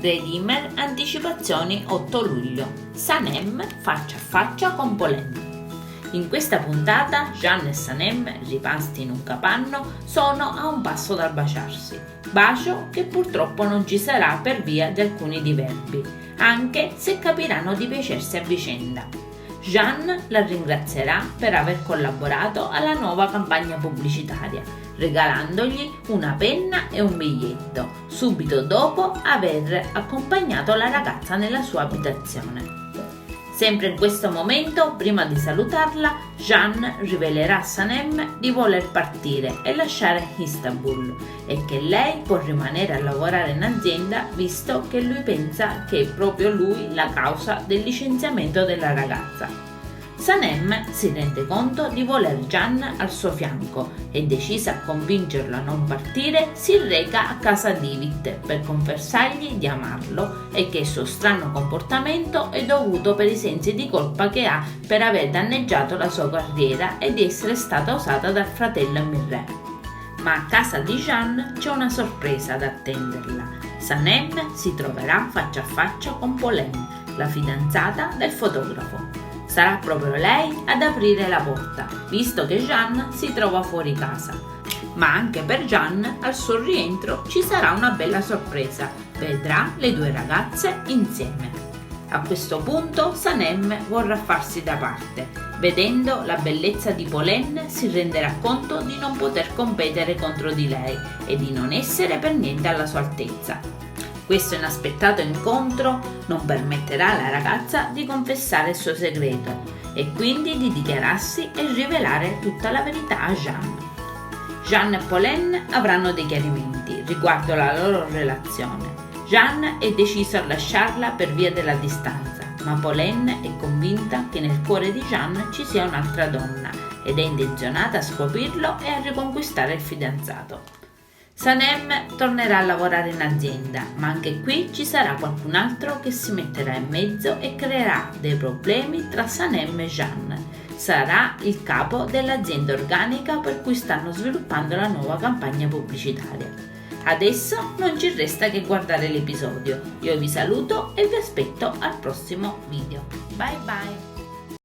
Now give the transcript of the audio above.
Redimer anticipazioni 8 luglio. Sanem faccia a faccia con Polène. In questa puntata Jeanne e Sanem, ripasti in un capanno, sono a un passo dal baciarsi. Bacio che purtroppo non ci sarà per via di alcuni diverbi, anche se capiranno di piacersi a vicenda. Jeanne la ringrazierà per aver collaborato alla nuova campagna pubblicitaria, regalandogli una penna e un biglietto, subito dopo aver accompagnato la ragazza nella sua abitazione. Sempre in questo momento, prima di salutarla, Jeanne rivelerà a Sanem di voler partire e lasciare Istanbul e che lei può rimanere a lavorare in azienda visto che lui pensa che è proprio lui la causa del licenziamento della ragazza. Sanem si rende conto di voler Jeanne al suo fianco e, decisa a convincerlo a non partire, si reca a casa di Ivit per confessargli di amarlo e che il suo strano comportamento è dovuto per i sensi di colpa che ha per aver danneggiato la sua carriera e di essere stata usata dal fratello Mirre. Ma a casa di Jeanne c'è una sorpresa ad attenderla. Sanem si troverà faccia a faccia con Polène, la fidanzata del fotografo. Sarà proprio lei ad aprire la porta, visto che Jeanne si trova fuori casa. Ma anche per Jeanne, al suo rientro, ci sarà una bella sorpresa. Vedrà le due ragazze insieme. A questo punto Sanem vorrà farsi da parte. Vedendo la bellezza di Polène si renderà conto di non poter competere contro di lei e di non essere per niente alla sua altezza. Questo inaspettato incontro non permetterà alla ragazza di confessare il suo segreto e quindi di dichiararsi e rivelare tutta la verità a Jeanne. Jeanne e Polène avranno dei chiarimenti riguardo la loro relazione. Jeanne è deciso a lasciarla per via della distanza, ma Polène è convinta che nel cuore di Jeanne ci sia un'altra donna ed è intenzionata a scoprirlo e a riconquistare il fidanzato. Sanem tornerà a lavorare in azienda, ma anche qui ci sarà qualcun altro che si metterà in mezzo e creerà dei problemi tra Sanem e Jeanne. Sarà il capo dell'azienda organica per cui stanno sviluppando la nuova campagna pubblicitaria. Adesso non ci resta che guardare l'episodio. Io vi saluto e vi aspetto al prossimo video. Bye bye!